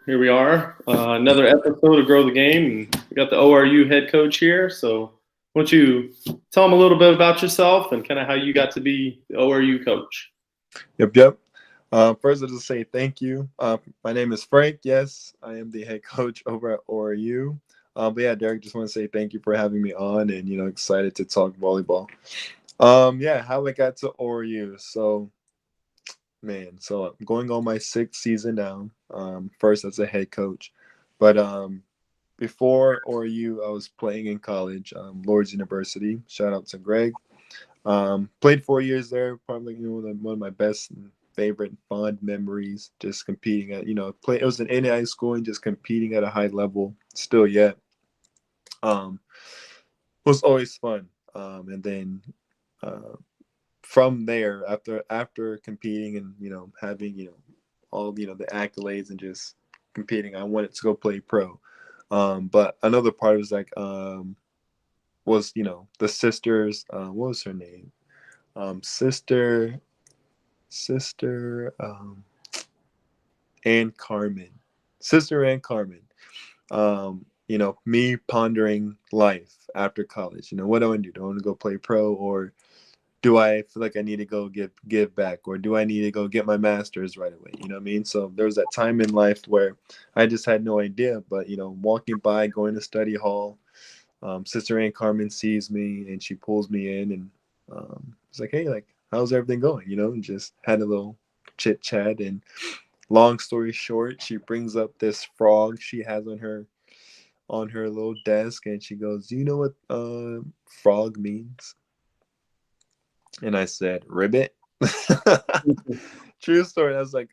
Here we are, another episode of Grow the Game. And we got the ORU head coach here. So, why don't you tell them a little bit about yourself and kind of how you got to be the ORU coach? Yep. First, I'll just say thank you. My name is Frank. Yes, I am the head coach over at ORU. But yeah, Derek, just want to say thank you for having me on, and excited to talk volleyball. Yeah, how I got to ORU. So, man, I'm going on my sixth season now. First as a head coach, but before ORU, I was playing in college, Lord's University. Shout out to Greg. Played 4 years there. Probably one of my best and favorite fond memories. Just competing at play. It was an NAI school and just competing at a high level. Still yet, um, was always fun. And then from there, after competing and having all the accolades and just competing, I wanted to go play pro. But another part was was the sisters. What was her name? Sister Ann Carmen, sister Ann Carmen. Me pondering life after college. What do I do? Do I want to go play pro, or do I feel like I need to go give back, or do I need to go get my master's right away? You know what I mean? So there was that time in life where I just had no idea. But walking by, going to study hall, Sister Ann Carmen sees me and she pulls me in and it's like, hey, like, how's everything going? And just had a little chit chat. And long story short, she brings up this frog she has on her little desk, and she goes, "Do you know what frog means?" And I said, "Ribbit." True story. I was like,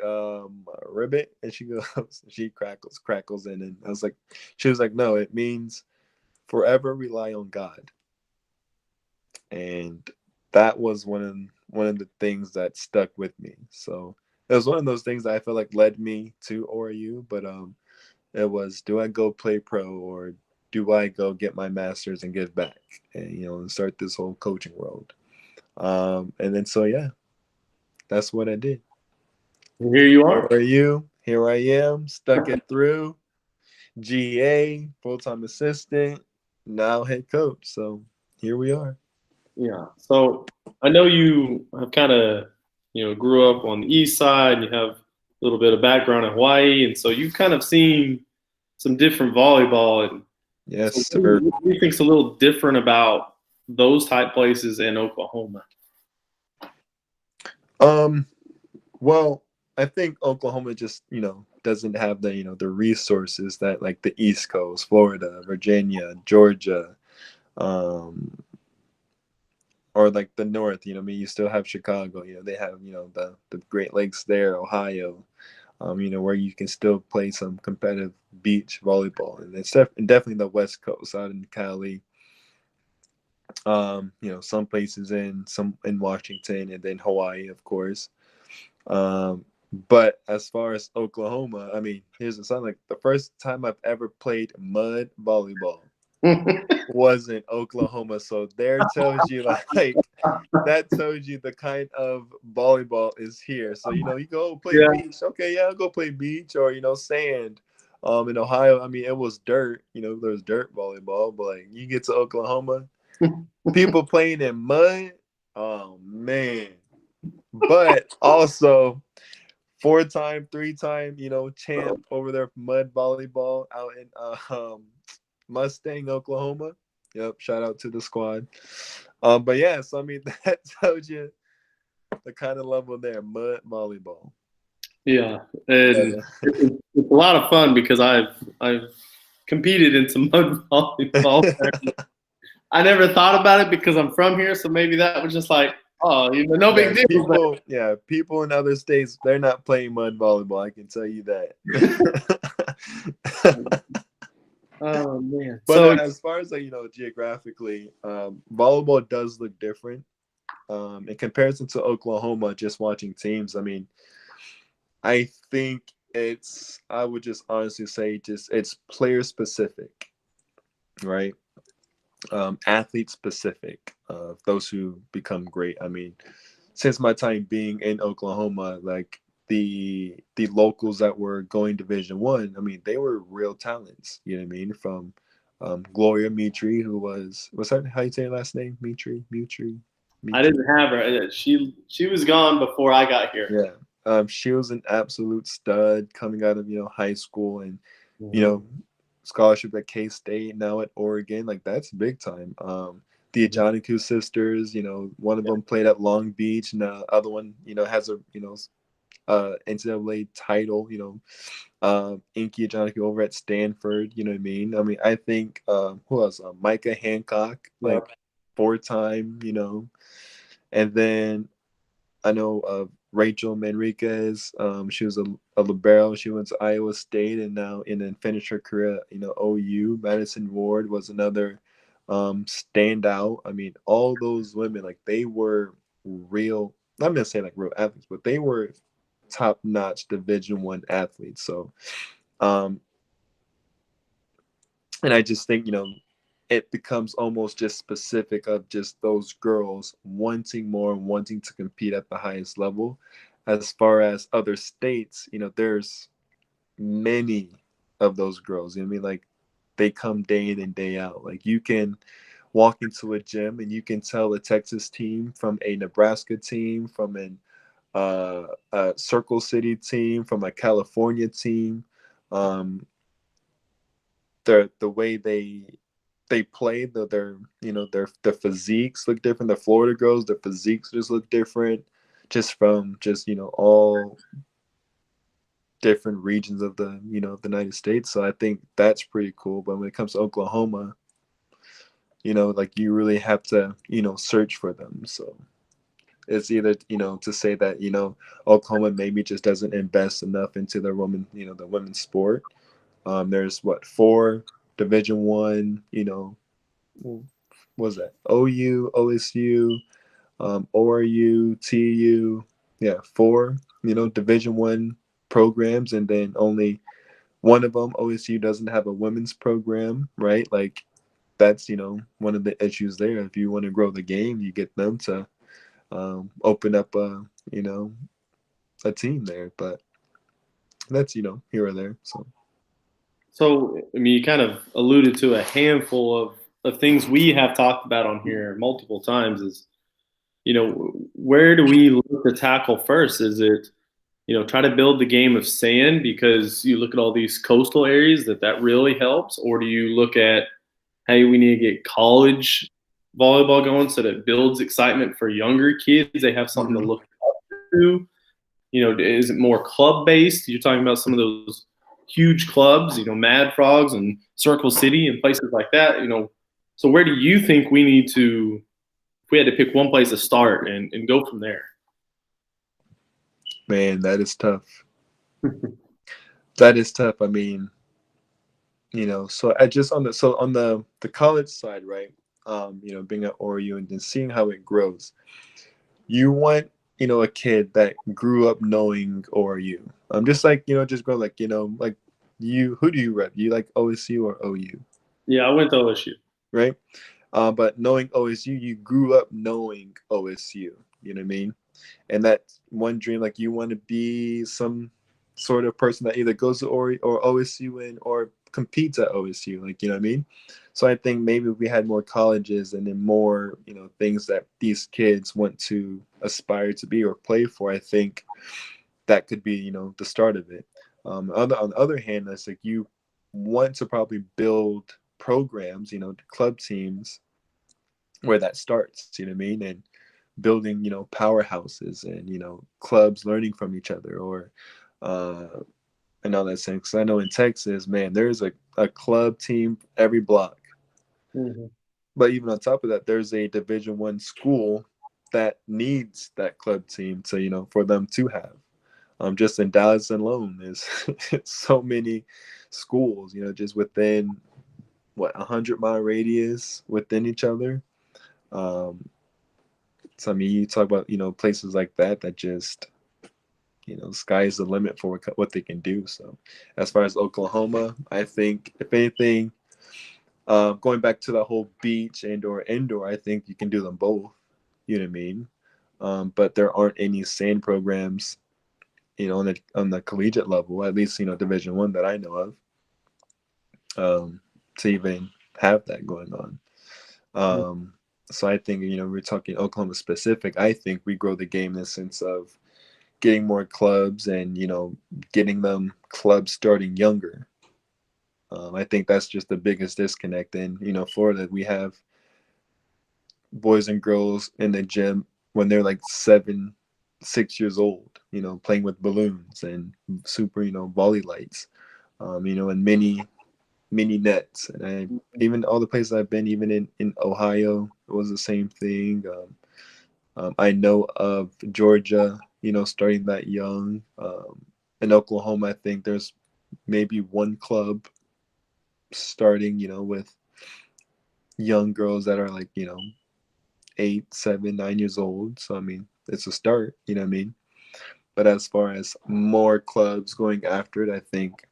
ribbit, and she goes, she crackles in, and I was like, she was like, no, it means forever rely on God. And that was one of the things that stuck with me. So it was one of those things that I feel like led me to ORU. But it was, do I go play pro, or do I go get my master's and give back, and and start this whole coaching world? And then so yeah, that's what I did. And here you are. ORU, here I am, stuck it through. GA, full time assistant, now head coach. So here we are. Yeah. So I know you have kind of, grew up on the east side and you have a little bit of background in Hawaii. And so you've kind of seen some different volleyball. And so Yes, sir. what do you think's a little different about those type places in Oklahoma? Um, well, I think Oklahoma just, doesn't have the, the resources that like the East Coast, Florida, Virginia, Georgia, um, or like the North, I mean, you still have Chicago, they have, the Great Lakes there, Ohio, where you can still play some competitive beach volleyball. And it's definitely the West Coast out in Cali, some places in Washington, and then Hawaii, of course. But as far as Oklahoma, I mean, here's the sign. Like, the first time I've ever played mud volleyball was in Oklahoma. So there tells you, like, that tells you the kind of volleyball is here. So you go play Yeah. beach. Okay, yeah, I'll go play beach, or sand. In Ohio, I mean, it was dirt. There's dirt volleyball, but like, you get to Oklahoma, people playing in mud. Oh man! But also, four-time, three-time, champ over there for mud volleyball out in Mustang, Oklahoma. Yep, shout out to the squad. But yeah, so I mean, that tells you the kind of level there, mud volleyball. Yeah, and Yeah. it's a lot of fun because I've competed in some mud volleyball. I never thought about it because I'm from here, so maybe that was just like, oh, no Yeah, big deal. But people in other states, they're not playing mud volleyball. I can tell you that. oh man, But so as far as like geographically, volleyball does look different. In comparison to Oklahoma, just watching teams, I mean, I think I would just honestly say just it's player specific, right? Athlete specific. Those who become great. I mean, since my time being in Oklahoma, like the locals that were going Division 1, I mean, they were real talents. You know what I mean? From Gloria Mitri, who was that how you say her last name? I Mitri. didn't have her. She was gone before I got here. Yeah. She was an absolute stud coming out of high school, and you Mm-hmm. know scholarship at K State, now at Oregon. Like that's big time. The Mm-hmm. Ajaniku sisters, one of them played at Long Beach, and the other one, has a NCAA title. Inky Ajaniku over at Stanford. You know what I mean? I mean, I think who else? Micah Hancock, Yeah. like 4-time. And then I know Rachel Manriquez. She was a libero. She went to Iowa State and then finished her career. OU. Madison Ward was another standout. I mean, all those women, like they were real. I'm not gonna say like real athletes, but they were top notch Division 1 athletes. So, um, and I just think it becomes almost just specific of just those girls wanting more and wanting to compete at the highest level. As far as other states, there's many of those girls. You know what I mean? Like they come day in and day out. Like you can walk into a gym and you can tell a Texas team from a Nebraska team, from a Circle City team, from a California team. Um, the way they play, their their physiques look different. The Florida girls, their physiques just look different, just from just all different regions of the United States. So I think that's pretty cool. But when it comes to Oklahoma, like you really have to search for them. So it's either to say that Oklahoma maybe just doesn't invest enough into their women the women's sport. There's what, 4 Division 1, what was that, OU, OSU, ORU, TU, yeah, 4 Division 1 programs, and then only one of them, OSU, doesn't have a women's program, right? Like that's one of the issues there. If you want to grow the game, you get them to open up a team there, but that's here or there. So, I mean, you kind of alluded to a handful of things we have talked about on here multiple times. Is where do we look to tackle first? Is it try to build the game of sand because you look at all these coastal areas that really helps, or do you look at, hey, we need to get college volleyball going so that it builds excitement for younger kids? They have something to Mhm. look up to. Is it more club based? You're talking about some of those huge clubs, Mad Frogs and Circle City and places like that. So where do you think we need to, if we had to pick one place to start and go from there? Man, that is tough. That is tough. I mean, so I just on the college side, right? Being at ORU and then seeing how it grows. You want, a kid that grew up knowing ORU. Just like, just grow like, like you, who do you rep? You like OSU or OU, Yeah, I went to OSU. right? But knowing OSU, you grew up knowing OSU. You know what I mean? And that's one dream. Like you want to be some sort of person that either goes to or OSU or competes at OSU. Like you know what I mean? So I think maybe if we had more colleges and then more things that these kids want to aspire to be or play for, I think that could be the start of it. On the other hand, it's like you want to probably build programs, club teams where that starts. You know what I mean? And building powerhouses and clubs learning from each other, or and all that sense. Because I know in Texas, man, there's a club team every block. Mm-hmm. But even on top of that, there's a Division 1 school that needs that club team to for them to have. Just in Dallas alone is so many schools, just within what 100-mile radius within each other. So I mean, you talk about places like that just sky's the limit for what they can do. So as far as Oklahoma, I think if anything, going back to the whole beach and or indoor, I think you can do them both. You know what I mean? But there aren't any sand programs on the collegiate level, at least Division I that I know of, to even have that going on. So I think we're talking Oklahoma specific. I think we grow the game in the sense of getting more clubs and getting them clubs starting younger. I think that's just the biggest disconnect. In Florida, we have boys and girls in the gym when they're like 7, 6 years old, playing with balloons and super, volley lights, and mini nets. And even all the places I've been, even in Ohio, it was the same thing. I know of Georgia, starting that young. In Oklahoma, I think there's maybe one club starting, with young girls that are like, 8, 7, 9 years old. So I mean, it's a start, you know what I mean? But as far as more clubs going after it, I think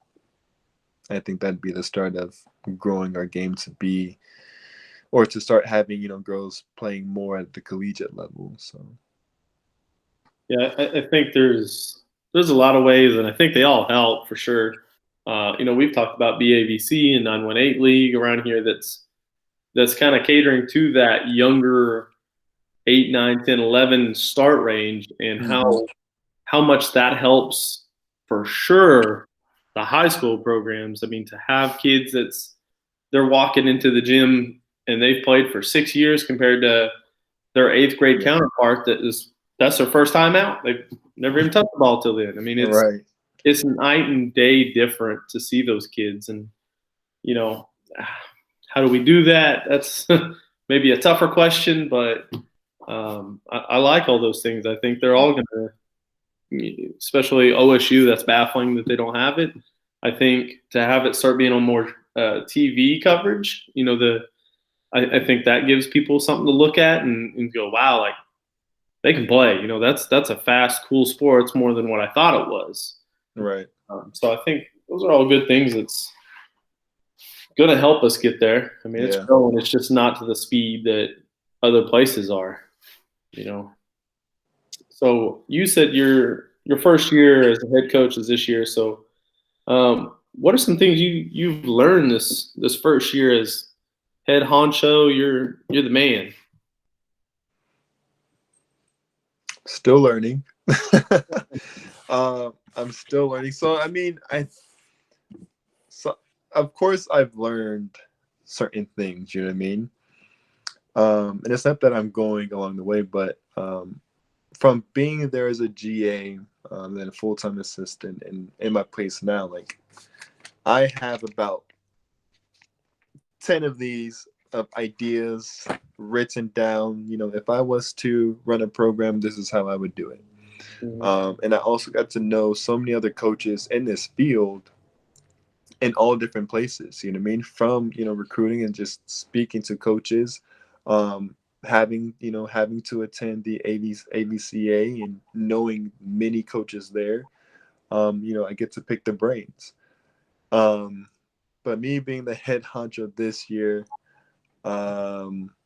that'd be the start of growing our game to be, or to start having, girls playing more at the collegiate level. So Yeah, I think there's a lot of ways, and I think they all help for sure. We've talked about BAVC and 918 league around here. That's kind of catering to that younger 8, 9, 10, 11 start range, and how much that helps for sure the high school programs. I mean, to have kids they're walking into the gym and they've played for 6 years compared to their eighth grade counterpart that's their first time out. They've never even touched the ball till then. I mean, right. It's night and day different to see those kids, and you know, how do we do that? That's maybe a tougher question, but I like all those things. I think they're all going to, especially OSU. That's baffling that they don't have it. I think to have it start being on more TV coverage, I think that gives people something to look at and go, wow, like they can play. That's a fast, cool sport. It's more than what I thought it was. Right. So I think those are all good things. It's going to help us get there. I mean, it's growing. It's just not to the speed that other places are. So you said your first year as a head coach is this year. So what are some things you've learned this first year as head honcho? You're the man. Still learning. I'm still learning. So I mean, of course I've learned certain things. You know what I mean? And it's not that I'm going along the way, but from being there as a GA, then a full-time assistant, and in my place now, like I have about 10 of these ideas written down. If I was to run a program, this is how I would do it. And I also got to know so many other coaches in this field in all different places, you know what I mean? From, recruiting and just speaking to coaches, having to attend the AVCA and knowing many coaches there. I get to pick the brains. But me being the head honcho this year, what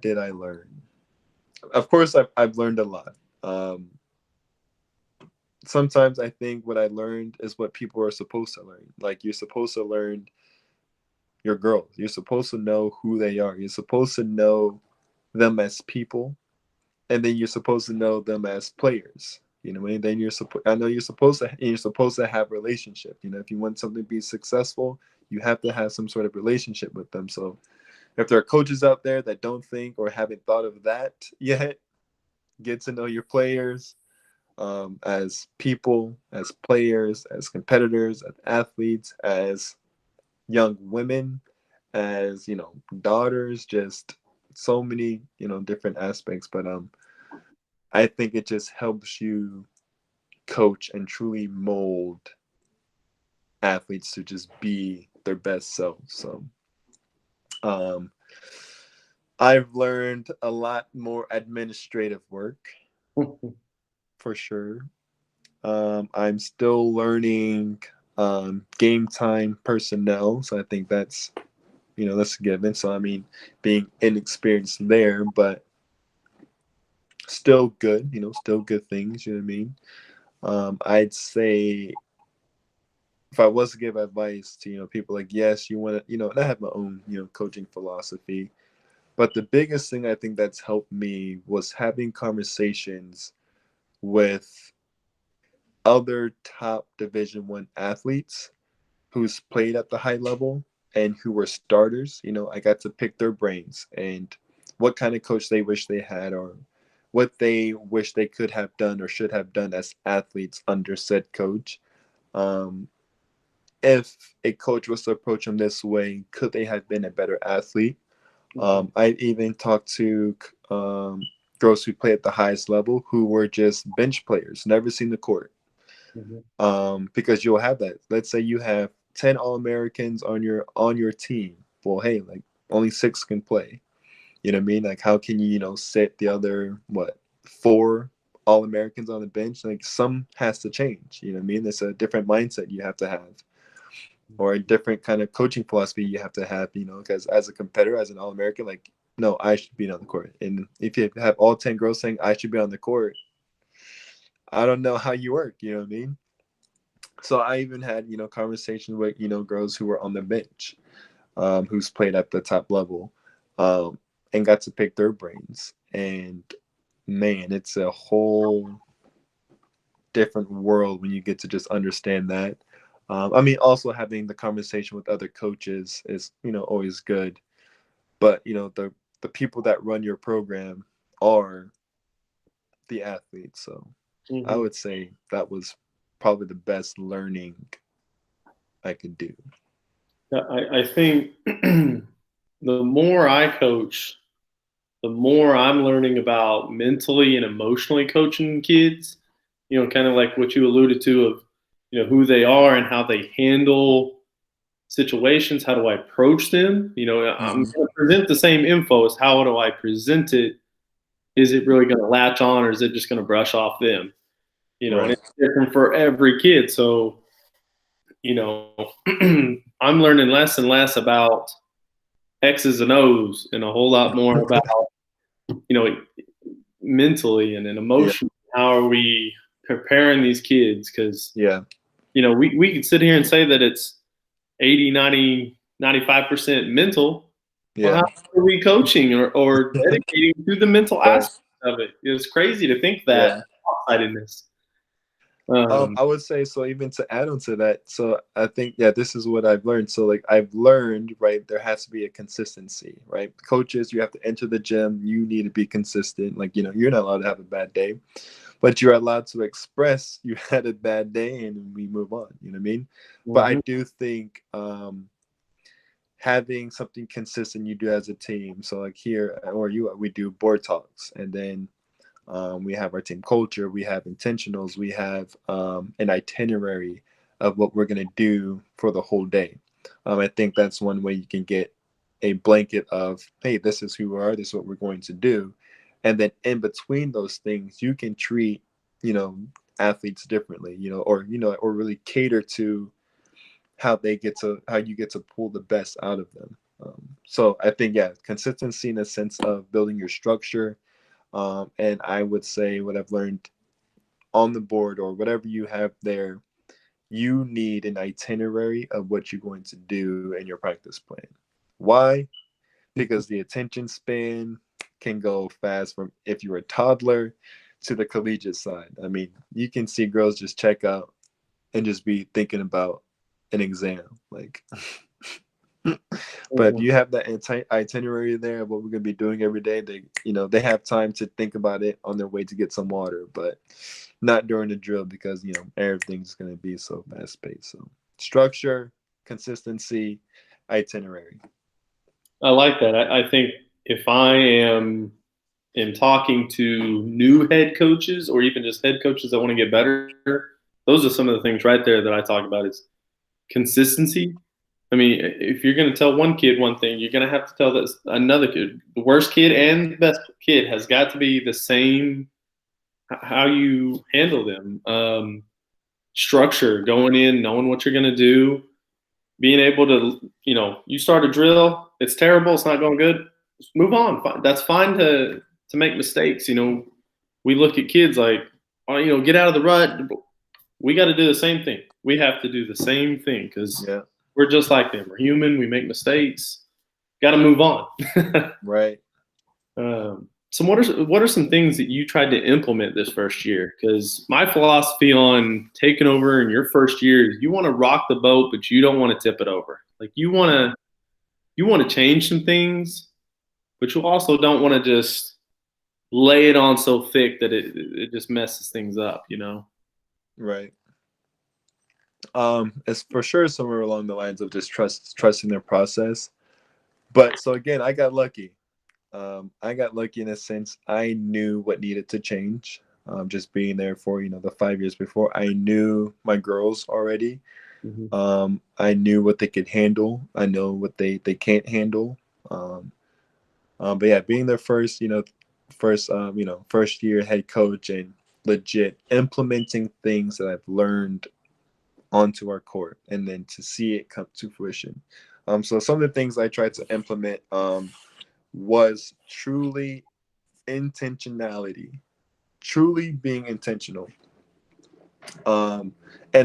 did I learn? Of course, I've learned a lot. Sometimes I think what I learned is what people are supposed to learn. Like you're supposed to learn your girls. You're supposed to know who they are. You're supposed to know them as people, and then you're supposed to know them as players. And then I know you're supposed to have a relationship. If you want something to be successful, you have to have some sort of relationship with them. So if there are coaches out there that don't think or haven't thought of that yet, get to know your players as people, as players, as competitors, as athletes, as young women, as daughters, just so many different aspects. But I think it just helps you coach and truly mold athletes to just be their best selves. So I've learned a lot more administrative work for sure. I'm still learning game time personnel, so I think that's a given. So I mean, being inexperienced there, but still good, still good things. You know what I mean? I'd say if I was to give advice to people, like, yes, you want to, and I have my own coaching philosophy, but the biggest thing I think that's helped me was having conversations with other top Division 1 athletes who's played at the high level and who were starters. I got to pick their brains and what kind of coach they wish they had, or what they wish they could have done or should have done as athletes under said coach. Um, if a coach was to approach them this way, could they have been a better athlete? I even talked to girls who play at the highest level who were just bench players, never seen the court. Because you'll have that. Let's say you have 10 All-Americans on your team. Well, hey, like only 6 can play. You know what I mean? Like, how can you set the other 4 All-Americans on the bench? Like, some has to change. You know what I mean? It's a different mindset you have to have, or a different kind of coaching philosophy you have to have. Because as a competitor, as an All-American, like, no, I should be on the court. And if you have all 10 girls saying I should be on the court, I don't know how you work. You know what I mean? So I even had conversations with girls who were on the bench, who's played at the top level, and got to pick their brains. And man, it's a whole different world when you get to just understand that. I mean, also having the conversation with other coaches is always good, but the people that run your program are the athletes. So I would say that was probably the best learning I could do. I think the more I coach, the more I'm learning about mentally and emotionally coaching kids, kind of like what you alluded to of, who they are and how they handle situations. How do I approach them? I'm going to present the same info. As how do I present it? Is it really going to latch on, or is it just going to brush off them? Right. And it's different for every kid. So, I'm learning less and less about X's and O's and a whole lot more about, mentally and emotionally. How are we preparing these kids? Because, we could sit here and say that it's 80, 90, 95% mental. Well, how are we coaching or dedicating to the mental aspect of it? It's crazy to think that lopsidedness. I would say, so even to add on to that, so I think, this is what I've learned. So like I've learned, right, there has to be a consistency, right? Coaches, you have to enter the gym, you need to be consistent. Like, you're not allowed to have a bad day, but you're allowed to express you had a bad day and we move on. You know what I mean? But I do think having something consistent you do as a team. So like here at ORU, we do board talks, and then we have our team culture, we have intentionals, we have an itinerary of what we're going to do for the whole day. I think that's one way you can get a blanket of, hey, this is who we are, this is what we're going to do. And then in between those things, you can treat, athletes differently, or really cater to how you get to pull the best out of them. So I think, consistency in the sense of building your structure. And I would say what I've learned on the board or whatever you have there, you need an itinerary of what you're going to do in your practice plan. Why? Because the attention span can go fast from if you're a toddler to the collegiate side. I mean, you can see girls just check out and just be thinking about an exam. Like, but if you have that itinerary there of what we're going to be doing every day, they have time to think about it on their way to get some water, but not during the drill because, everything's going to be so fast paced. So structure, consistency, itinerary. I like that. I think if I am talking to new head coaches or even just head coaches that want to get better, those are some of the things right there that I talk about is consistency. I mean, if you're going to tell one kid one thing, you're going to have to tell this another kid. The worst kid and the best kid has got to be the same. How you handle them, structure, going in, knowing what you're going to do, being able to, you start a drill, it's terrible, it's not going good, just move on. That's fine to make mistakes. We look at kids like, oh, get out of the rut. we got to do the same thing. We have to do the same thing because Yeah. we're just like them. We're human. We make mistakes. Got to move on. Right. So what are some things that you tried to implement this first year? Because my philosophy on taking over in your first year is you want to rock the boat, but you don't want to tip it over. Like you want to change some things, but you also don't want to just lay it on so thick that it just messes things up. Right. It's for sure somewhere along the lines of just trusting their process. But so again, I got lucky. I got lucky in a sense. I knew what needed to change. Just being there for the 5 years before, I knew my girls already. Mm-hmm. I knew what they could handle. I know what they can't handle. But yeah, being their first year head coach and legit implementing things that I've learned onto our court, and then to see it come to fruition. So some of the things I tried to implement was truly intentionality, truly being intentional. And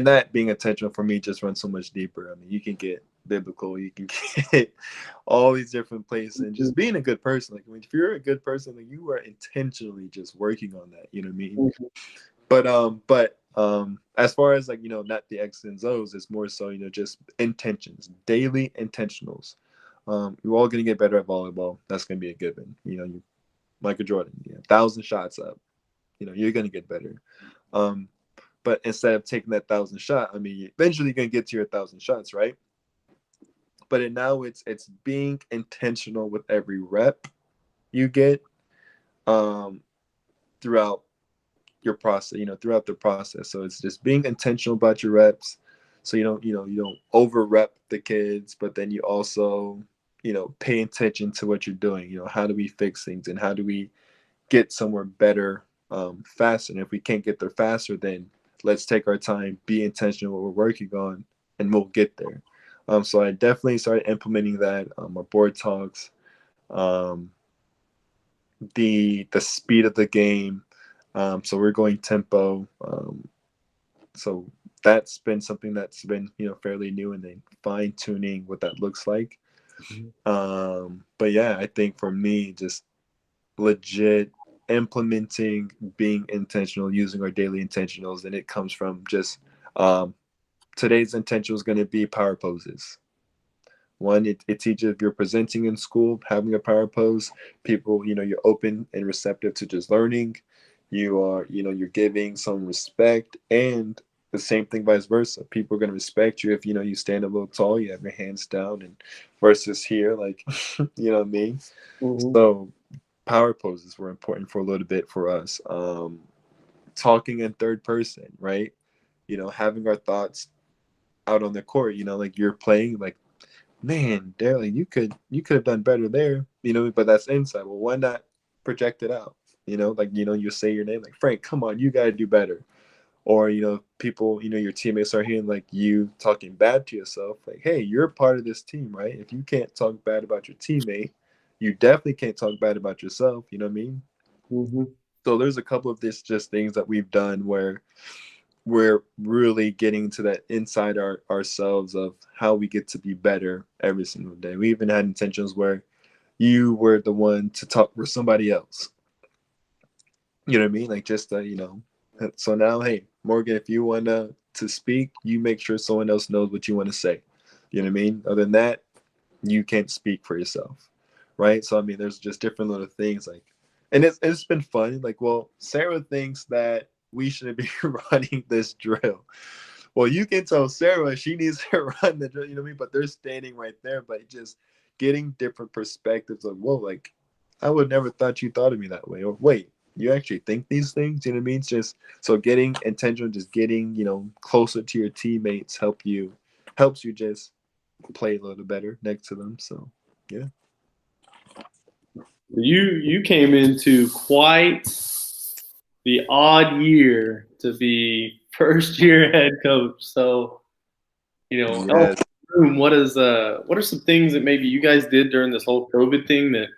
that being intentional for me just runs so much deeper. I mean, you can get biblical, you can get all these different places, and just being a good person. Like, I mean, if you're a good person, like, you are intentionally just working on that. You know what I mean? But as far as like not the X's and O's, it's more so just intentions, daily intentionals. You're all gonna get better at volleyball. That's gonna be a given. You Michael Jordan, 1,000 shots up. You're gonna get better. But instead of taking that 1,000 shot, I mean, eventually you're gonna get to your 1,000 shots, right? But now it's being intentional with every rep you get throughout your process, throughout the process. So it's just being intentional about your reps. So you don't over rep the kids, but then you also, pay attention to what you're doing. How do we fix things, and how do we get somewhere better faster? And if we can't get there faster, then let's take our time, be intentional what we're working on, and we'll get there. So I definitely started implementing that. Our board talks, um, the speed of the game. So we're going tempo. So that's been something that's been fairly new, and then fine tuning what that looks like. But yeah, I think for me, just legit implementing, being intentional, using our daily intentionals, and it comes from just today's intention is going to be power poses. One, it teaches if you're presenting in school, having a power pose, people, you're open and receptive to just learning. You are, you're giving some respect, and the same thing vice versa. People are going to respect you if, you stand a little tall, you have your hands down, and versus here, like, you know what I mean? Mm-hmm. So power poses were important for a little bit for us. Talking in third person, right? Having our thoughts out on the court, like you're playing, like, man, Darren, you could have done better there, but that's inside. Well, why not project it out? Like, you say your name, like, Frank, come on, you gotta do better. Or, people, your teammates are hearing like you talking bad to yourself, like, hey, you're part of this team, right? If you can't talk bad about your teammate, you definitely can't talk bad about yourself, you know what I mean? Mm-hmm. So there's a couple of this just things that we've done where we're really getting to that inside ourselves of how we get to be better every single day. We even had intentions where you were the one to talk with somebody else. You know what I mean? Like, just so now, hey, Morgan, if you want to speak, you make sure someone else knows what you want to say. You know what I mean? Other than that, you can't speak for yourself, right? So I mean, there's just different little things like, and it's been fun. Like, well, Sarah thinks that we shouldn't be running this drill. Well, you can tell Sarah she needs to run the drill, you know what I mean? But they're standing right there, but just getting different perspectives of, whoa, like, I would never thought you thought of me that way. Or wait, you actually think these things, you know what I mean? It's just so getting intentional, just getting, closer to your teammates helps you just play a little better next to them. So yeah. You came into quite the odd year to be first year head coach. So, elephant in Yes. the room, what are some things that maybe you guys did during this whole COVID thing that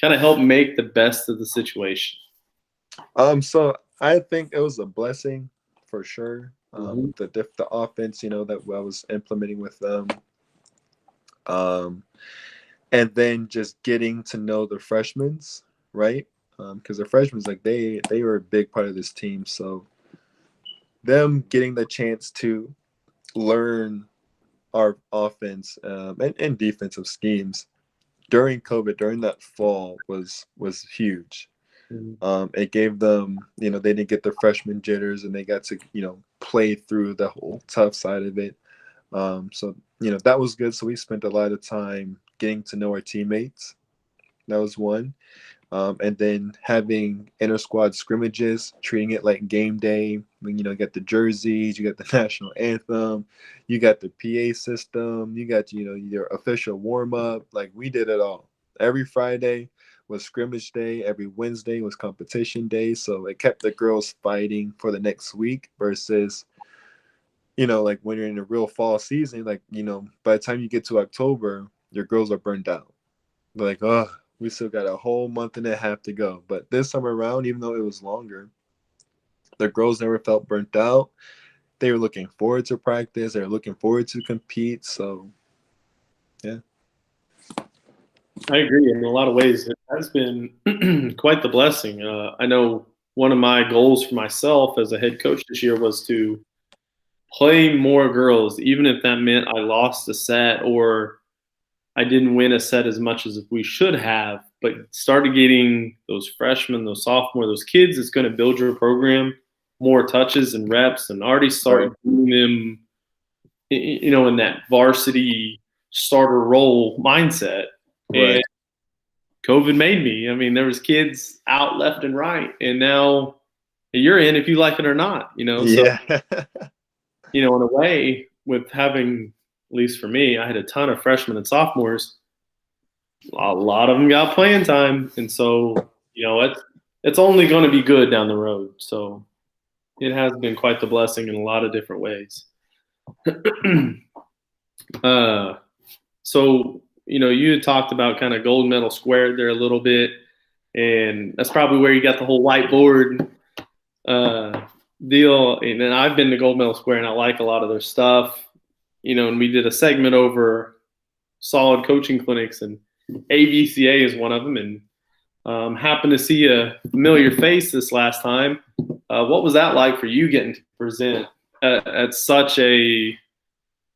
kind of helped make the best of the situation? So I think it was a blessing for sure. Mhm. the offense, that I was implementing with them. Um, and then just getting to know the freshmen, right? Because the freshmen, like they were a big part of this team, so them getting the chance to learn our offense and defensive schemes during COVID, during that fall, was huge. Mhm. It gave them, they didn't get the freshman jitters, and they got to, play through the whole tough side of it. So that was good. So we spent a lot of time getting to know our teammates. That was one. And then having inter squad scrimmages, treating it like game day. When you get the jerseys, you got the national anthem, you got the PA system, you got your official warm up. Like we did it all. Every Friday was scrimmage day. Every Wednesday was competition day. So it kept the girls fighting for the next week versus like when you're in a real fall season, like by the time you get to October, your girls are burned out. They're like, oh, we still got a whole month and a half to go. But this time around, even though it was longer, the girls never felt burnt out. They were looking forward to practice. They were looking forward to compete. So, yeah. I agree. In a lot of ways, it has been quite the blessing. I know one of my goals for myself as a head coach this year was to play more girls, even if that meant I lost a set or I didn't win a set as much as we should have. But started getting those freshmen, those sophomore, those kids. It's going to build your program more touches and reps, and already Right. start doing them, in that varsity starter role mindset. Right. And COVID made me. I mean, there was kids out left and right, and now you're in if you like it or not. So Yeah. in a way, with having, at least for me, I had a ton of freshmen and sophomores. A lot of them got playing time, and so it's only going to be good down the road. So it has been quite the blessing in a lot of different ways. uh, so you had talked about kind of gold medal squared there a little bit, and that's probably where you got the whole whiteboard uh, deal. And then I've been to Gold Medal Square, and I like a lot of their stuff. And we did a segment over solid coaching clinics, and AVCA is one of them. And happened to see a familiar face this last time. What was that like for you getting to present at such a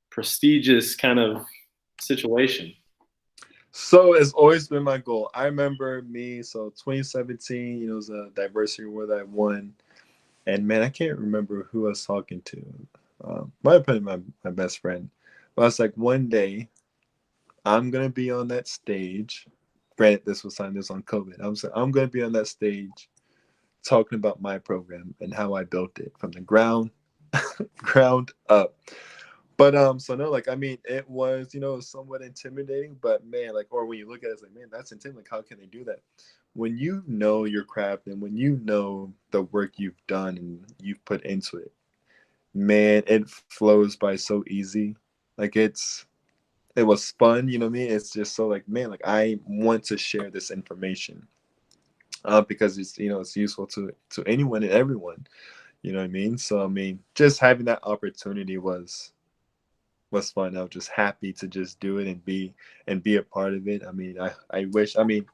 prestigious kind of situation? So it's always been my goal. I remember so 2017, it was a diversity award that I won. And man, I can't remember who I was talking to. Might have been my best friend. But I was like, one day I'm gonna be on that stage. Granted, this was on COVID. I'm gonna be on that stage talking about my program and how I built it from the ground up. But so no, like I mean, it was somewhat intimidating. But man, like or when you look at it, it's like man, that's intimidating. Like, how can they do that? When you know your craft and when you know the work you've done and you've put into it, man, it flows by so easy. Like it was fun, you know what I mean? It's just so like, man, like I want to share this information because it's it's useful to anyone and everyone, you know what I mean? So I mean, just having that opportunity was fun. I was just happy to just do it and be a part of it. I mean, I wish. I mean,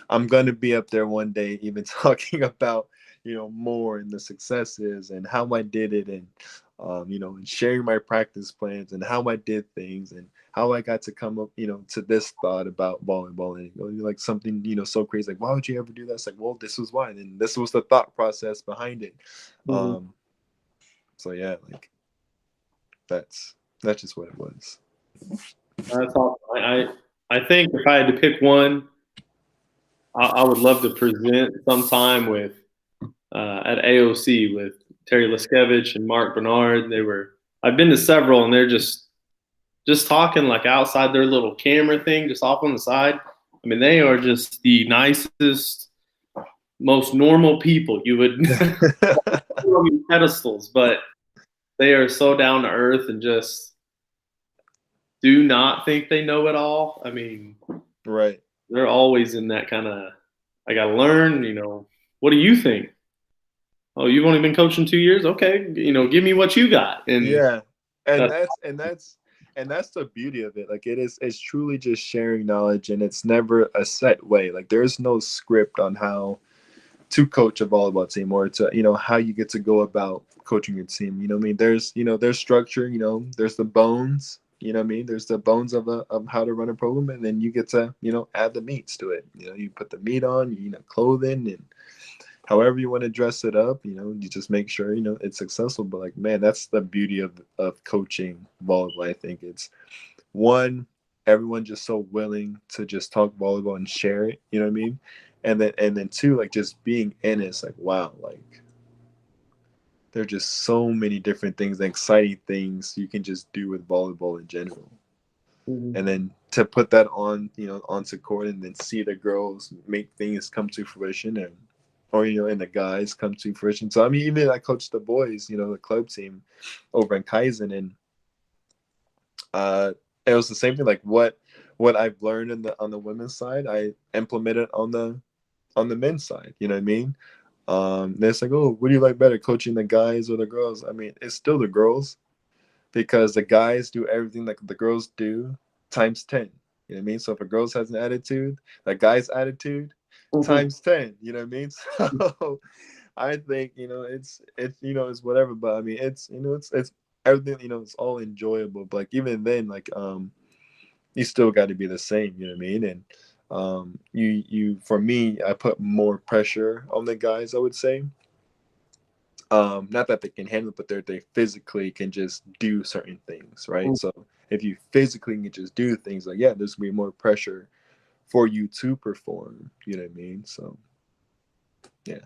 I'm gonna be up there one day, even talking about more and the successes and how I did it, and and sharing my practice plans and how I did things and how I got to come up, to this thought about volleyball and like something so crazy. Like, why would you ever do that? It's like, well, this was why, and this was the thought process behind it. Mhm. Um, so yeah, like that's just what it was. That's awesome. I think if I had to pick one, I would love to present sometime with at AOC with Terry Liskevich and Mark Bernard. I've been to several, and they're just talking like outside their little camera thing, just off on the side. I mean, they are just the nicest, most normal people you would put on these pedestals, but they are so down to earth and just do not think they know it all. I mean, Right. they're always in that kind of, I got to learn, what do you think? Oh, you've only been coaching 2 years? Okay, give me what you got. And Yeah, and that's that's the beauty of it. Like it's truly just sharing knowledge, and it's never a set way. Like there's no script on how to coach a volleyball team, or to how you get to go about coaching your team. I mean, there's structure. There's the bones. I mean, there's the bones of how to run a program, and then you get to add the meats to it. You put the meat on, clothing, and however you want to dress it up. You just make sure it's successful. But like, man, that's the beauty of coaching volleyball. I think it's one, everyone just so willing to just talk volleyball and share it. You know what I mean? And then two, like just being in it, it's like, wow, like there are just so many different things, exciting things you can just do with volleyball in general. Mhm. And then to put that on, onto court, and then see the girls make things come to fruition, and or and the guys come to fruition. So I mean, even I coached the boys, the club team over in Kaizen, and uh, it was the same thing. Like what I've learned on the women's side, I implemented on the men's side. You know what I mean? It's like, oh, what do you like better, coaching the guys or the girls? I mean, it's still the girls, because the guys do everything like the girls do times 10. You know what I mean? So if a girls has an attitude, a guy's attitude Mhm. times 10. You know what I mean? So I think it's whatever, but I mean it's everything. It's all enjoyable. But like even then, like you still got to be the same. You know what I mean? And you for me, I put more pressure on the guys, I would say. Not that they can handle it, but they physically can just do certain things, right? So if you physically can just do things, like, yeah, there's gonna be more pressure for you to perform. You know what I mean? So yeah.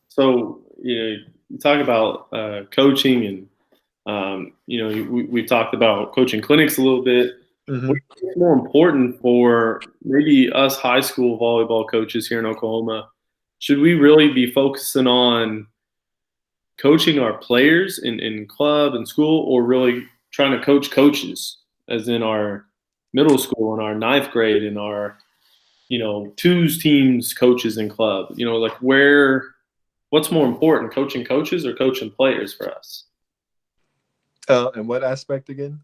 So, you talk about coaching, and we've talked about coaching clinics a little bit. Hmm. What do you think is more important for maybe us high school volleyball coaches here in Oklahoma? Should we really be focusing on coaching our players in club and school, or really trying to coach coaches, as in our middle school and our ninth grade and our twos teams coaches in club? Like what's more important, coaching coaches or coaching players for us? And what aspect again?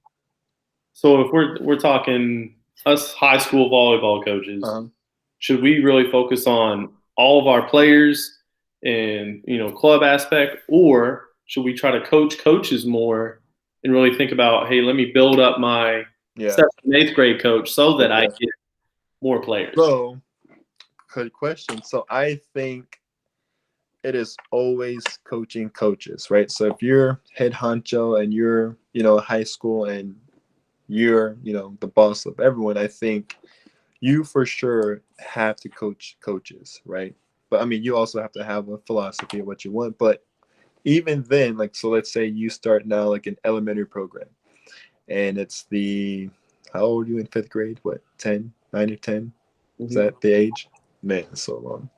So if we're talking us high school volleyball coaches, Uh-huh. should we really focus on all of our players and club aspect, or should we try to coach coaches more and really think about, hey, let me build up my Yeah. seventh and eighth grade coach so that I Okay. get more players? So, good question. So I think it is always coaching coaches, right? So if you're head honcho and you're, high school, and you're, the boss of everyone, I think you for sure have to coach coaches, right? But I mean, you also have to have a philosophy of what you want. But even then, like, so let's say you start now like an elementary program, and it's how old are you in fifth grade? What, 10, 9 or 10? Is Mhm. that the age? Man, it's so long.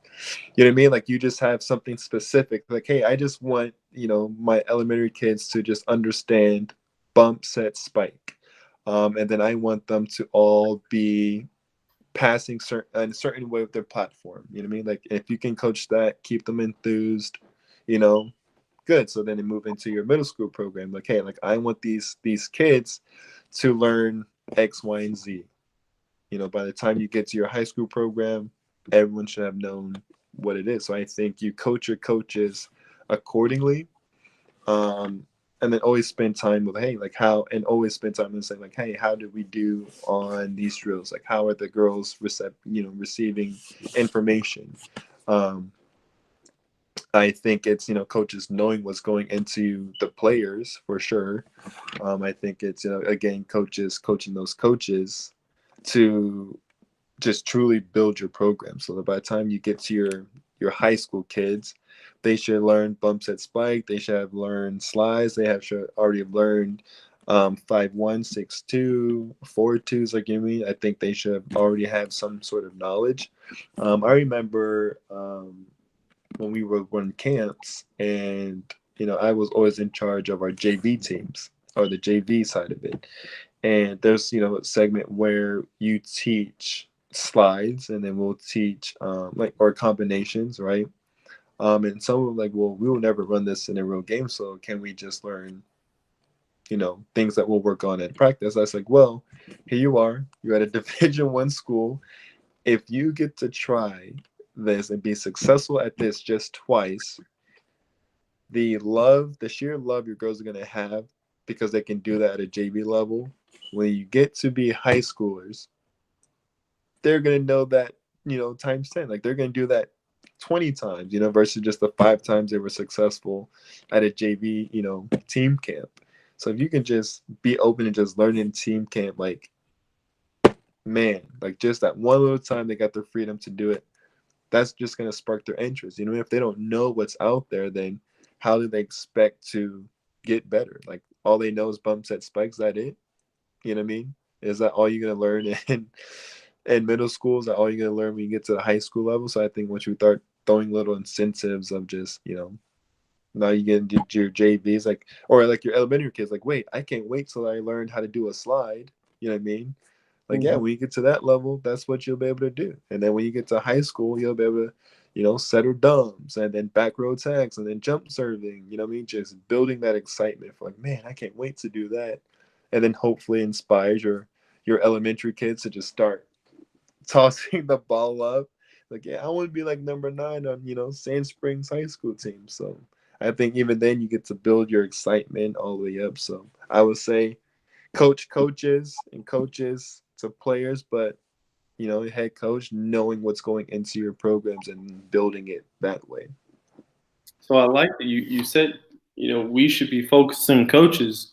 You know what I mean? Like you just have something specific. Like, hey, I just want, my elementary kids to just understand bump, set, spike. And then I want them to all be passing a certain way with their platform. You know what I mean? Like if you can coach that, keep them enthused, you know, good. So then they move into your middle school program. Like, hey, like I want these kids to learn X, Y, and Z. By the time you get to your high school program, everyone should have known what it is. So I think you coach your coaches accordingly. And then always spend time with, hey, like how, and always spend time and say like, hey, how did we do on these drills? Like how are the girls receiving information? Um, I think it's coaches knowing what's going into the players for sure. I think it's again coaches coaching those coaches to just truly build your program, so that by the time you get to your high school kids, they should learn bumps at spike. They should have learned slides. They should already have learned 5-1, 6-2, 4-2s. Like, I think they should have already have some sort of knowledge. I remember when we were running camps, and I was always in charge of our JV teams, or the JV side of it. And there's a segment where you teach slides, and then we'll teach like, or combinations, right? And some were like, well, we will never run this in a real game, so can we just learn, things that we'll work on in practice? I was like, well, here you are. You're at a Division 1 school. If you get to try this and be successful at this just twice, the sheer love your girls are gonna have because they can do that at a JV level. When you get to be high schoolers, they're gonna know that, times 10. Like they're gonna do that 20 times, versus just the 5 times they were successful at a JV, team camp. So if you can just be open and just learn in team camp, like, man, like just that one little time they got the freedom to do it, that's just going to spark their interest. If they don't know what's out there, then how do they expect to get better? Like all they know is bump set spikes. That it? You know what I mean? Is that all you're going to learn in middle school? Is that all you're going to learn when you get to the high school level? So I think once you start throwing little incentives of just, now you get into your JVs, like, or like your elementary kids, like, wait, I can't wait till I learn how to do a slide. You know what I mean? Like, yeah, Mhm. when you get to that level, that's what you'll be able to do. And then when you get to high school, you'll be able to, settle dumbs and then back row tags and then jump serving. You know what I mean? Just building that excitement for like, man, I can't wait to do that. And then hopefully inspires your elementary kids to just start tossing the ball up. Like, yeah, I want to be like number 9 on, Sand Springs High School team. So I think even then you get to build your excitement all the way up. So I would say coaches and coaches to players, but head coach knowing what's going into your programs and building it that way. So I like that you said, we should be focusing coaches.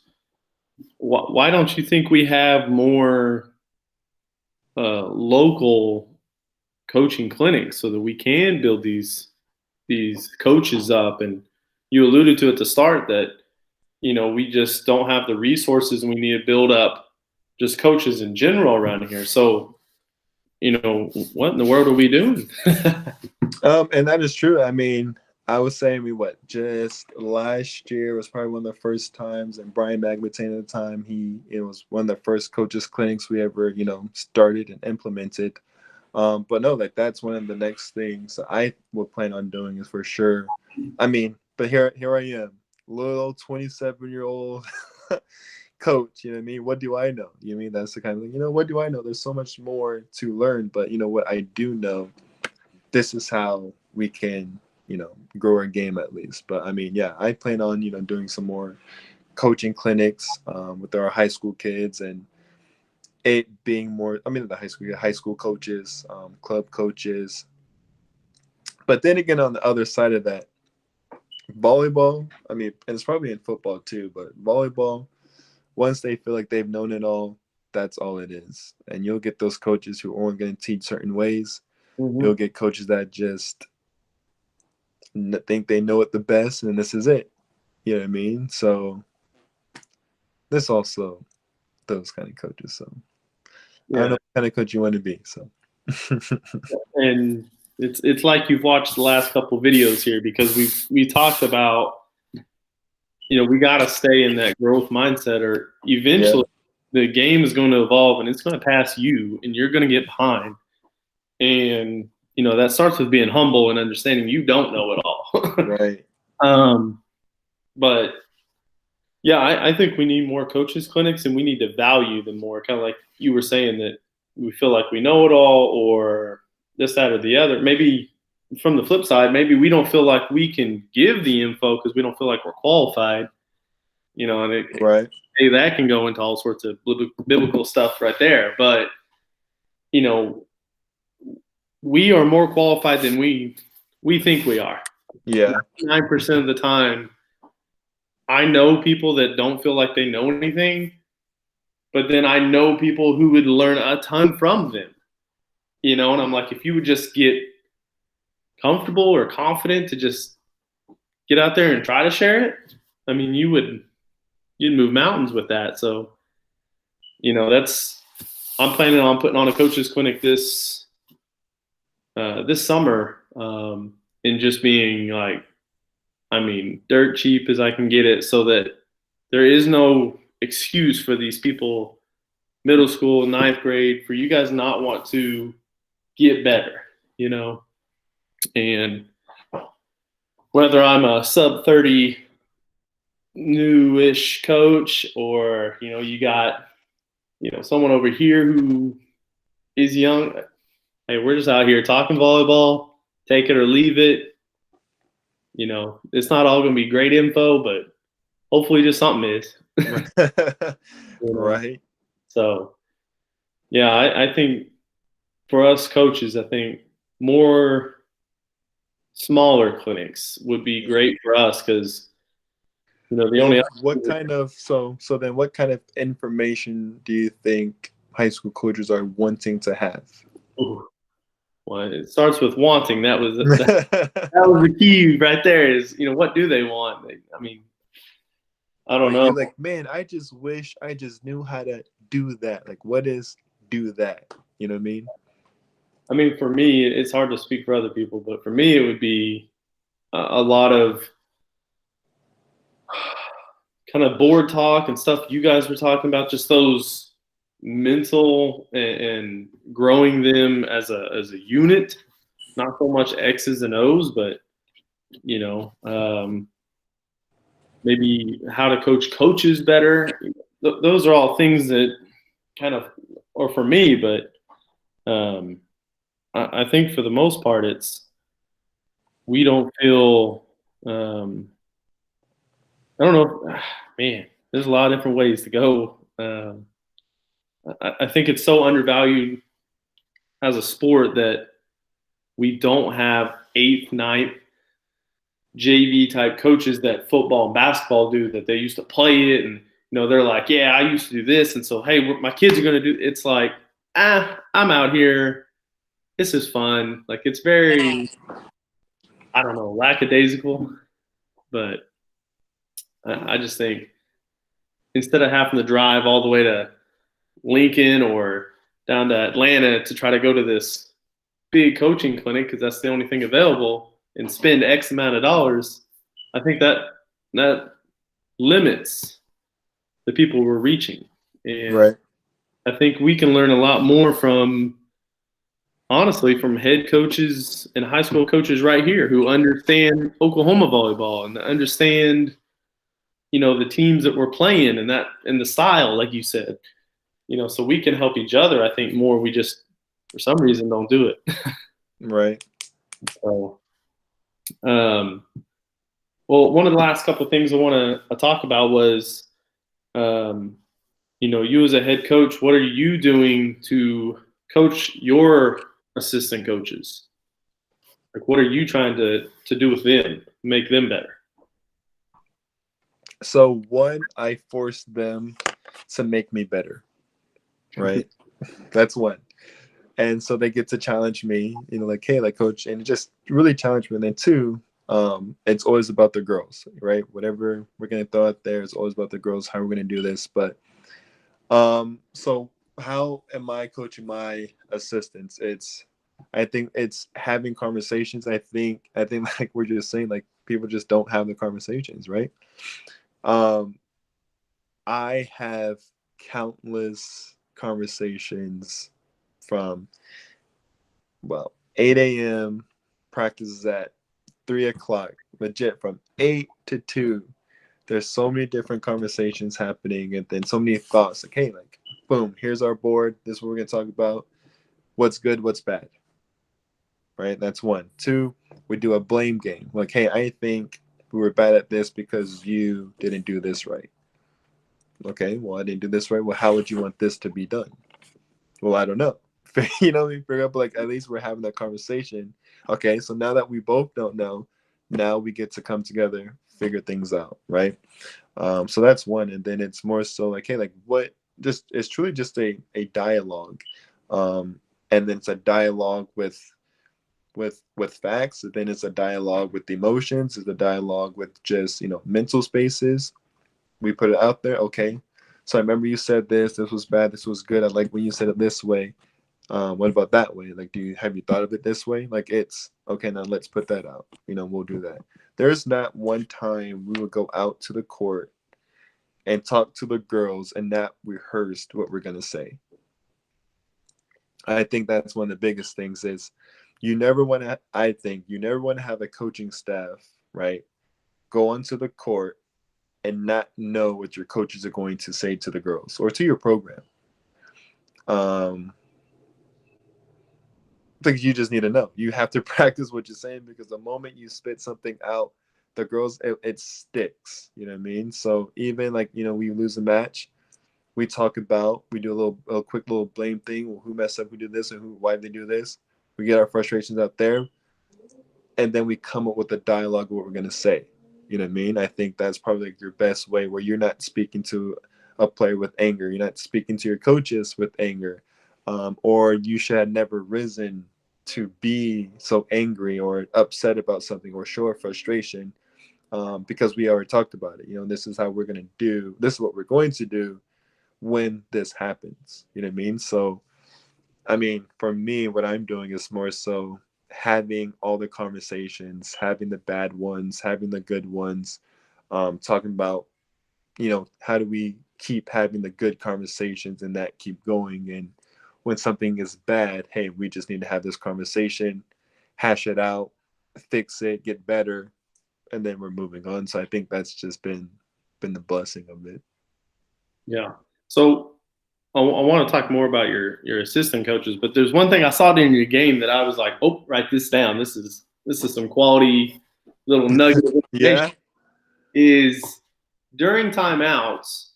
Why don't you think we have more local coaching clinics so that we can build these coaches up? And you alluded to at the start that we just don't have the resources, and we need to build up just coaches in general around here. So what in the world are we doing? And that is true. I mean, I was saying just last year was probably one of the first times, and Brian Magmatain at the time, it was one of the first coaches clinics we ever, started and implemented. But no, like that's one of the next things I would plan on doing is for sure. I mean, but here I am, little 27-year-old coach. You know what I mean? What do I know? You know what I mean? That's the kind of thing. What do I know? There's so much more to learn, but what I do know, this is how we can, grow our game at least. But I mean, yeah, I plan on, doing some more coaching clinics with our high school kids, and it being more, I mean, the high school coaches, club coaches. But then again, on the other side of that, volleyball, I mean, and it's probably in football too, but volleyball, once they feel like they've known it all, that's all it is. And you'll get those coaches who are only going to teach certain ways. You'll Mhm. get coaches that just think they know it the best, and this is it. You know what I mean? So there's also those kind of coaches. So I don't know Yeah, what kind of coach you want to be. So and it's like you've watched the last couple videos here, because we talked about, we got to stay in that growth mindset, or yeah, eventually the game is going to evolve and it's going to pass you, and you're going to get behind. And that starts with being humble and understanding you don't know it all. right. um, but yeah, I think we need more coaches clinics, and we need to value them more. Kind of like you were saying, that we feel like we know it all, or this, that, or the other. Maybe from the flip side, maybe we don't feel like we can give the info because we don't feel like we're qualified. And Right. that can go into all sorts of biblical stuff right there. But you know, we are more qualified than we think we are. Yeah. 9% of the time, I know people that don't feel like they know anything, but then I know people who would learn a ton from them. And I'm like, if you would just get comfortable or confident to just get out there and try to share it, I mean, you'd move mountains with that. So, that's I'm planning on putting on a coaches clinic this summer, and just being like, I mean, dirt cheap as I can get it, so that there is no excuse for these people, middle school, ninth grade, for you guys not want to get better, and whether I'm a sub 30 newish coach or, you got, someone over here who is young. Hey, we're just out here talking volleyball, take it or leave it. It's not all going to be great info, but hopefully just something is. Right. So, yeah, I think for us coaches, I think more smaller clinics would be great for us because, the only what kind of then what kind of information do you think high school coaches are wanting to have? well, it starts with wanting. That was the key right there. Is what do they want? I mean, I don't know. You're like, man, I just wish I just knew how to do that. Like, what is do that? You know what I mean? I mean, for me, it's hard to speak for other people, but for me, it would be a lot of kind of board talk and stuff you guys were talking about, just those mental and growing them as a unit, not so much X's and O's, but maybe how to coach coaches better. Those are all things that kind of, or for me, but I think for the most part, we don't feel. I don't know. Man, there's a lot of different ways to go. I think it's so undervalued as a sport that we don't have eighth, ninth JV type coaches that football and basketball do. That they used to play it, and they're like, yeah, I used to do this, and so hey, my kids are going to do. It's like, I'm out here. This is fun. Like it's very, I don't know, lackadaisical, but I just think instead of having to drive all the way to Lincoln or down to Atlanta to try to go to this big coaching clinic because that's the only thing available and spend X amount of dollars, I think that limits the people we're reaching. And right. I think we can learn a lot more honestly, from head coaches and high school coaches right here who understand Oklahoma volleyball and understand, the teams that we're playing and the style, like you said. So we can help each other. I think more. We just, for some reason, don't do it. Right. So, well, one of the last couple of things I want to talk about was, you as a head coach, what are you doing to coach your assistant coaches? Like, what are you trying to do with them, make them better? So one, I force them to make me better. Right. That's one. And so they get to challenge me, like, hey, like coach, and just really challenge me. And then two, it's always about the girls, right? Whatever we're gonna throw out there, it's always about the girls, how we're gonna do this. But so how am I coaching my assistants? I think it's having conversations. I think like we're just saying, like people just don't have the conversations, right? I have countless conversations from 8 a.m. practices at 3 o'clock, legit from 8 to 2. There's so many different conversations happening and then so many thoughts like, hey, like, boom, here's our board. This is what we're going to talk about. What's good, what's bad. Right? That's one. Two, we do a blame game. Like, hey, I think we were bad at this because you didn't do this right. Okay, well, I didn't do this right. Well, how would you want this to be done? Well, I don't know. We figure out, like, at least we're having that conversation. Okay, so now that we both don't know, now we get to come together, figure things out, right? So that's one. And then it's more so like, hey, like what just it's truly just a dialogue. And then it's a dialogue with facts, and then it's a dialogue with emotions, it's a dialogue with just, mental spaces. We put it out there. Okay, so I remember you said this was bad, this was good, I like when you said it this way. What about that way? Like, have you thought of it this way? Like, it's okay, now let's put that out. We'll do that. There's not one time we would go out to the court and talk to the girls and not rehearsed what we're gonna say. I think that's one of the biggest things is I think you never want to have a coaching staff right? Go onto the court and not know what your coaches are going to say to the girls or to your program. Because you just need to know. You have to practice what you're saying, because the moment you spit something out, the girls, it sticks. You know what I mean? So even like, we lose a match, we talk about, we do a quick little blame thing. Well, who messed up? Who did this? And why did they do this? We get our frustrations out there, and then we come up with a dialogue of what we're gonna say. You know what I mean? I think that's probably like your best way, where you're not speaking to a player with anger. You're not speaking to your coaches with anger, or you should have never risen to be so angry or upset about something or show frustration, because we already talked about it. This is how we're gonna do. This is what we're going to do when this happens. You know what I mean? So, I mean, for me, what I'm doing is more so having all the conversations, having the bad ones, having the good ones, talking about, how do we keep having the good conversations and that keep going. And when something is bad, hey, we just need to have this conversation, hash it out, fix it, get better, and then we're moving on. So I think that's just been the blessing of it. Yeah. So I want to talk more about your assistant coaches, but there's one thing I saw during your game that I was like, oh, write this down. This is some quality little nugget of Yeah. information. Is during timeouts,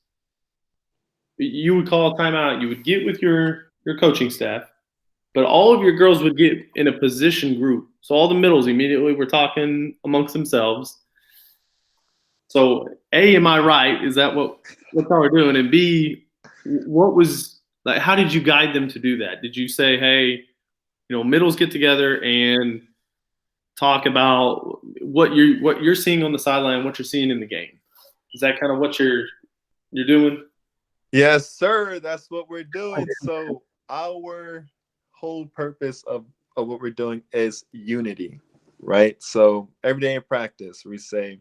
you would call a timeout. You would get with your coaching staff, but all of your girls would get in a position group. So all the middles immediately were talking amongst themselves. So A, am I right? Is that what y'all were doing? And B, what was like? How did you guide them to do that? Did you say, hey, middles get together and talk about what you're seeing on the sideline, what you're seeing in the game? Is that kind of what you're doing? Yes, sir. That's what we're doing. So our whole purpose of what we're doing is unity, right? So every day in practice, we say,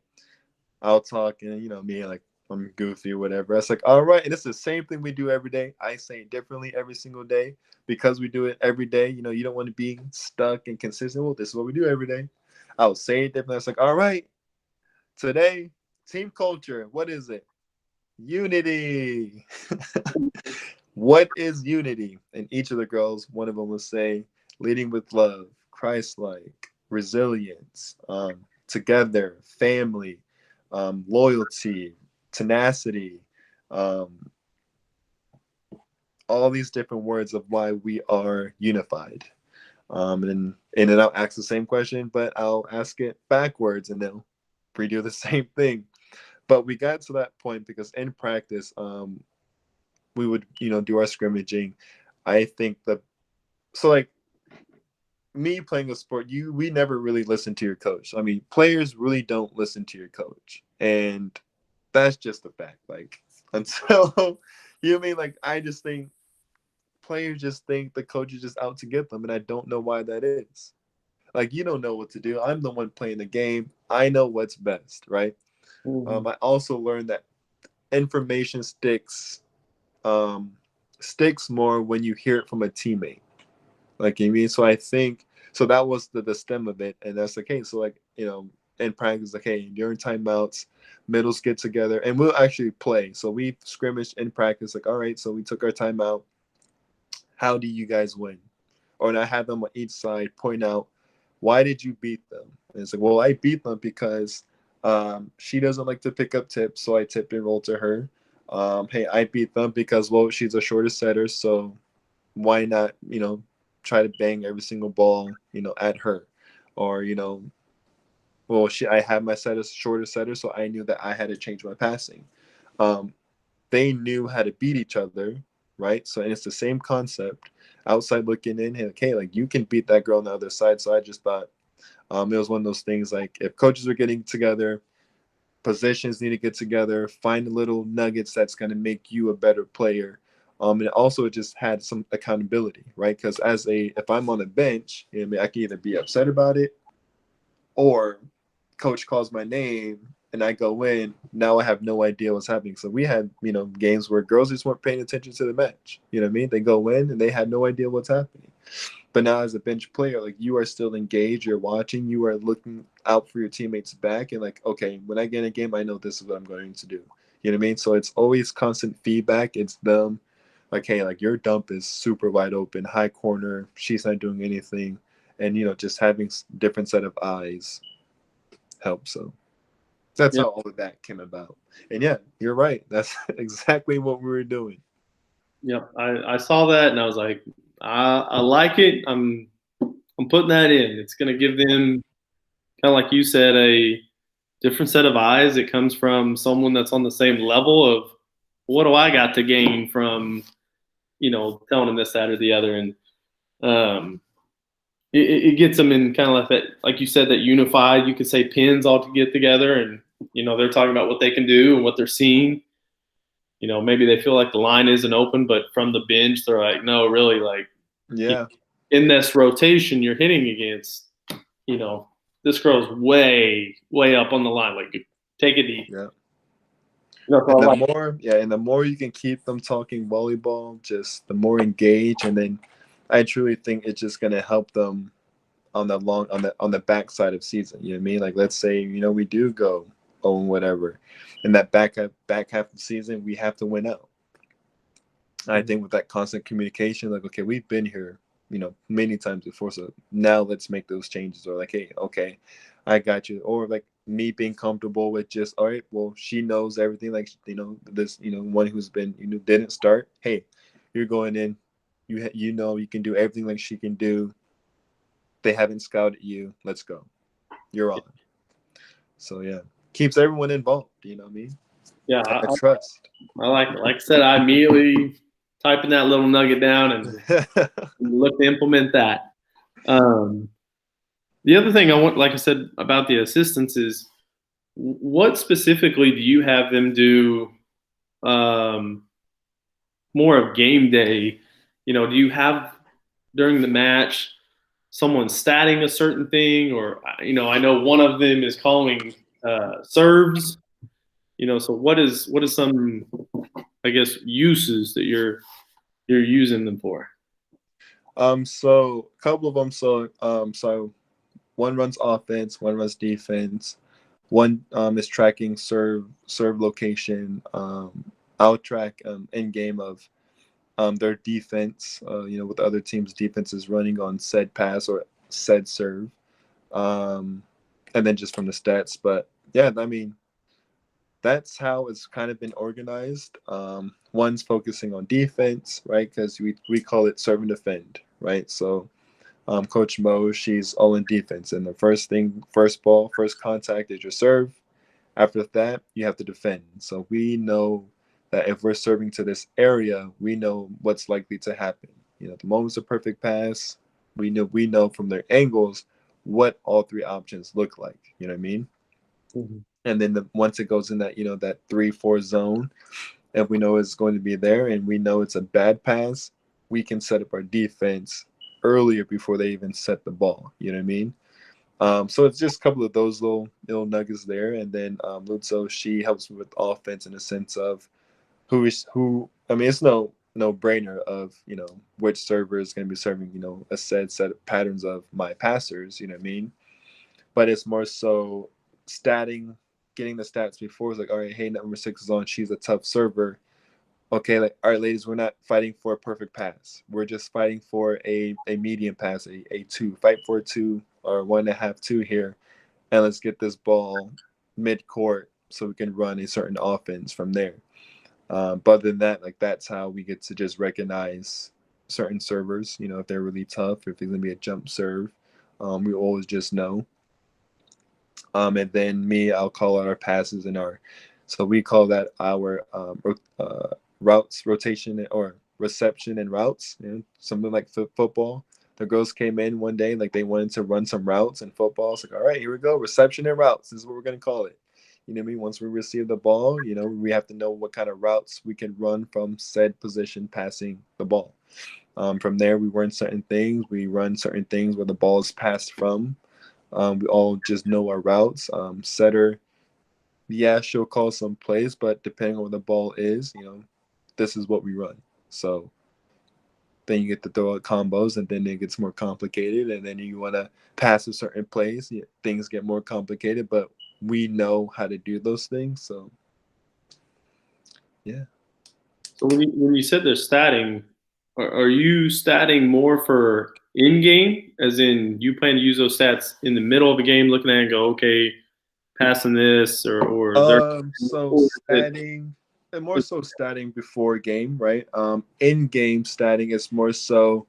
I'll talk, and me, like, I'm goofy or whatever. It's like, all right, and it's the same thing we do every day. I say it differently every single day, because we do it every day. You don't want to be stuck and consistent. Well, this is what we do every day. I'll say it differently. It's like, all right, today, team culture. What is it? Unity. What is unity? And each of the girls, one of them will say, leading with love, Christ-like, resilience, together, family, loyalty, tenacity, um, all these different words of why we are unified. And then I'll ask the same question, but I'll ask it backwards, and they'll redo the same thing. But we got to that point because in practice, we would, do our scrimmaging. I think so like me playing a sport, we never really listen to your coach. I mean, players really don't listen to your coach. And that's just a fact. Like, until mean, like, I just think players just think the coach is just out to get them, and I don't know why that is. Like, you don't know what to do. I'm the one playing the game. I know what's best, right? Mm-hmm. I also learned that information sticks more when you hear it from a teammate. Like, you mean, so I think so that was the stem of it, and that's okay. So, like, in practice, like, hey, during timeouts, middles get together and we'll actually play. So we scrimmaged in practice, like, all right, so we took our timeout. How do you guys win? Or, and I had them on each side point out, why did you beat them? And it's like, well, I beat them because she doesn't like to pick up tips, so I tip and roll to her. Hey, I beat them because, well, she's a shorter setter, so why not, try to bang every single ball, at her? Or, well, I had my setter shorter setter, so I knew that I had to change my passing. They knew how to beat each other, right? So, and it's the same concept. Outside looking in, hey, okay, like, you can beat that girl on the other side. So I just thought it was one of those things, like, if coaches are getting together, positions need to get together, find the little nuggets that's going to make you a better player. And also it just had some accountability, right? Because if I'm on the bench, I can either be upset about it, or coach calls my name and I go in. Now I have no idea what's happening. So we had, games where girls just weren't paying attention to the match. You know what I mean? They go in and they had no idea what's happening. But now as a bench player, like you are still engaged, you're watching, you are looking out for your teammates back, and like, okay, when I get in a game, I know this is what I'm going to do. You know what I mean? So it's always constant feedback. It's them like, hey, like your dump is super wide open, high corner, she's not doing anything. And just having different set of eyes helps. So that's Yeah. how all of that came about. And yeah, you're right. That's exactly what we were doing. Yep. I saw that and I was like, I like it. I'm putting that in. It's going to give them, kind of like you said, a different set of eyes. It comes from someone that's on the same level of what do I got to gain from, telling them this, that, or the other. And um, it gets them in kind of like that, like you said, that unified, you could say pins all to get together. And, they're talking about what they can do and what they're seeing. Maybe they feel like the line isn't open, but from the bench, they're like, no, really, like Yeah. in this rotation you're hitting against, you know, this girl's way, way up on the line. Like, take it easy. Yeah. That's And all I the like. more, yeah, and the more you can keep them talking volleyball, just the more engaged. And then I truly think it's just gonna help them on the backside of season. You know what I mean? Like let's say, we do go own whatever. In that back half of the season, we have to win out. I think with that constant communication, like, okay, we've been here, many times before. So now let's make those changes. Or like, hey, okay, I got you. Or like me being comfortable with just, all right, well, she knows everything. Like, this, one who's been, didn't start. Hey, you're going in. You can do everything like she can do. They haven't scouted you. Let's go. You're on. So yeah, keeps everyone involved. You know what I mean? Yeah, I trust. I like it. Like I said, I immediately typing that little nugget down and look to implement that. Um, the other thing I want, like I said, about the assistants is what specifically do you have them do um, more of game day? Do you have during the match someone statting a certain thing, or I know one of them is calling serves. So what is some, I guess, uses that you're using them for? So a couple of them. So one runs offense, one runs defense, one is tracking serve location. I'll track in game of their defense. With the other team's defense is running on said pass or said serve, and then just from the stats. But yeah, I mean that's how it's kind of been organized. One's focusing on defense, right? Because we call it serve and defend, right? So Coach Mo, she's all in defense. And the first ball, first contact is your serve. After that, you have to defend. So we know that if we're serving to this area, we know what's likely to happen. The moment's a perfect pass. We know from their angles what all three options look like. You know what I mean? Mm-hmm. And then once it goes in that 3-4 zone, if we know it's going to be there and we know it's a bad pass, we can set up our defense earlier before they even set the ball. You know what I mean? So it's just a couple of those little nuggets there, and then Lutzo, she helps me with offense in the sense of who. I mean, it's no brainer of which server is going to be serving a set of patterns of my passers. You know what I mean? But it's more so getting the stats before. It's like, all right, hey, number 6 is on. She's a tough server. Okay, like, all right, ladies, we're not fighting for a perfect pass. We're just fighting for a medium pass, a 2. Fight for a 2 or 1.5, 2 here. And let's get this ball mid-court so we can run a certain offense from there. But other than that, like, that's how we get to just recognize certain servers, if they're really tough, if there's going to be a jump serve. We always just know. And then I'll call out our passes and so we call that our routes, rotation, or reception and routes, something like football. The girls came in one day, like they wanted to run some routes in football. It's like, all right, here we go, reception and routes. This is what we're going to call it. You know what I mean? Once we receive the ball, we have to know what kind of routes we can run from said position passing the ball. From there, we run certain things. We run certain things where the ball is passed from. We all just know our routes. Setter, yeah, she'll call some plays, but depending on where the ball is, this is what we run. So then you get to throw out combos, and then it gets more complicated. And then you want to pass a certain place, things get more complicated. But we know how to do those things, so yeah. So when you said they're statting, are you statting more for in game, as in you plan to use those stats in the middle of a game, looking at it and go, okay, passing this, or is there? So statting, and more so statting before game, right? In game statting is more so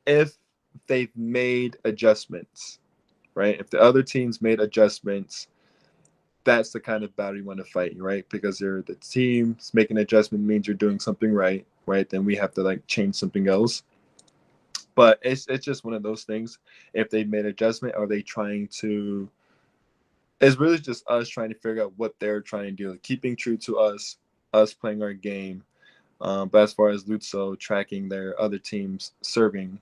if they've made adjustments, right? If the other team's made adjustments, that's the kind of battle you want to fight, right? Because they're the team's making an adjustment means you're doing something right, right? Then we have to like change something else. But it's just one of those things. If they've made adjustment, are they trying to? It's really just us trying to figure out what they're trying to do, like keeping true to us playing our game. But as far as Lutzo tracking their other teams serving,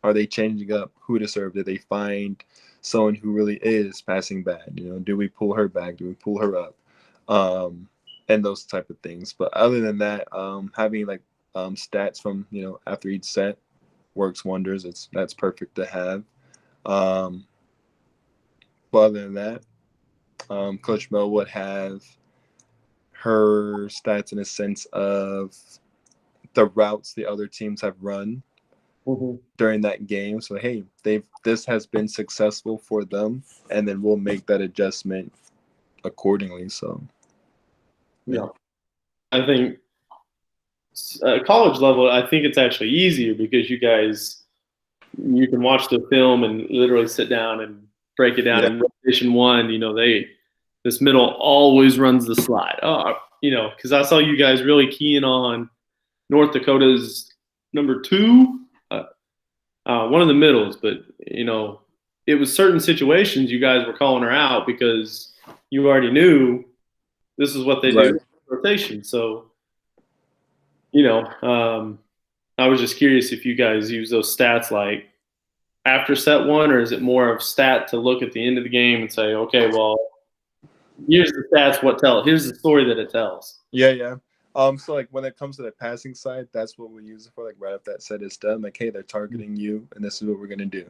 are they changing up who to serve? Did they find someone who really is passing bad? Do we pull her back? Do we pull her up? And those type of things. But other than that, having like stats from after each set works wonders. That's perfect to have. But other than that, Coach Mel would have her stats in a sense of the routes the other teams have run during that game. So hey, this has been successful for them, and then we'll make that adjustment accordingly. So Yeah, I think college level, I think it's actually easier because you can watch the film and literally sit down and break it down. yeah, In rotation one, this middle always runs the slide. Oh, because I saw you guys really keying on North Dakota's number two, one of the middles, but it was certain situations you guys were calling her out because you already knew this is what they right. do rotation. So I was just curious if you guys use those stats like after set one, or is it more of stat to look at the end of the game and say, okay, well, here's the stats. Here's the story that it tells. Yeah. So like when it comes to the passing side, that's what we use it for. Like right after that set is done, like hey, they're targeting you, and this is what we're gonna do.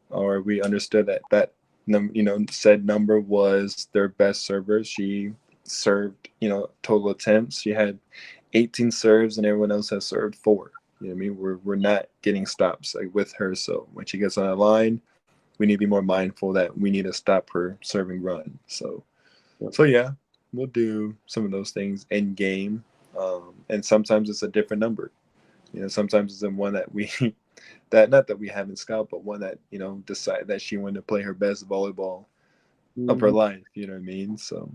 Or we understood that said number was their best server. She served total attempts. She had 18 serves, and everyone else has served 4. You know what I mean? We're not getting stops like with her. So when she gets on the line, we need to be more mindful that we need to stop her serving run. So yeah, we'll do some of those things in game, and sometimes it's a different number. Sometimes it's in one that we that not that we haven't scout, but one that decide that she wanted to play her best volleyball of her life. You know what I mean? So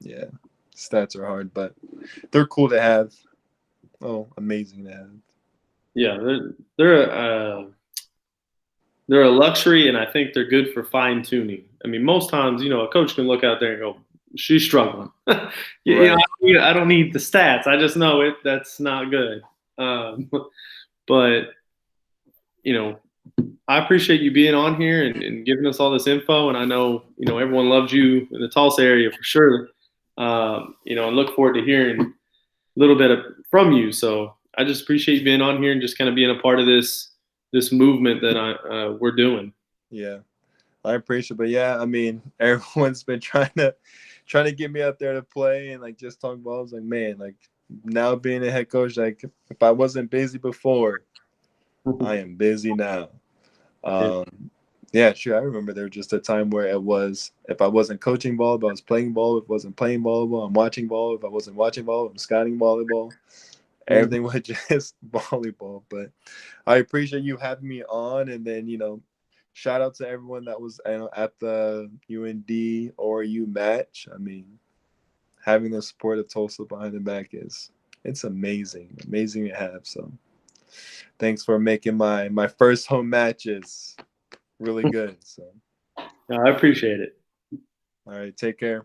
yeah, stats are hard, but they're cool to have. Oh, amazing to have. Yeah, they're a luxury, and I think they're good for fine tuning. I mean, most times, a coach can look out there and go, "She's struggling." Right. I don't need the stats. I just know that's not good. But I appreciate you being on here and giving us all this info. And I know everyone loves you in the Tulsa area for sure. And look forward to hearing a little bit from you. So I just appreciate you being on here and just kind of being a part of this movement that we're doing. Yeah, I appreciate it. But yeah, I mean, everyone's been trying to get me out there to play and like just talk ball. I was like, man, like now being a head coach, like if I wasn't busy before, I am busy now. Yeah, sure. I remember there was just a time where it was if I wasn't coaching volleyball, I was playing ball. If I wasn't playing volleyball, I'm watching ball. If I wasn't watching ball, I'm scouting volleyball. Everything was just volleyball. But I appreciate you having me on, and then shout out to everyone that was at the UND or U match. I mean, having the support of Tulsa behind the back it's amazing to have. So thanks for making my first home matches really good. So I appreciate it. all right, take care.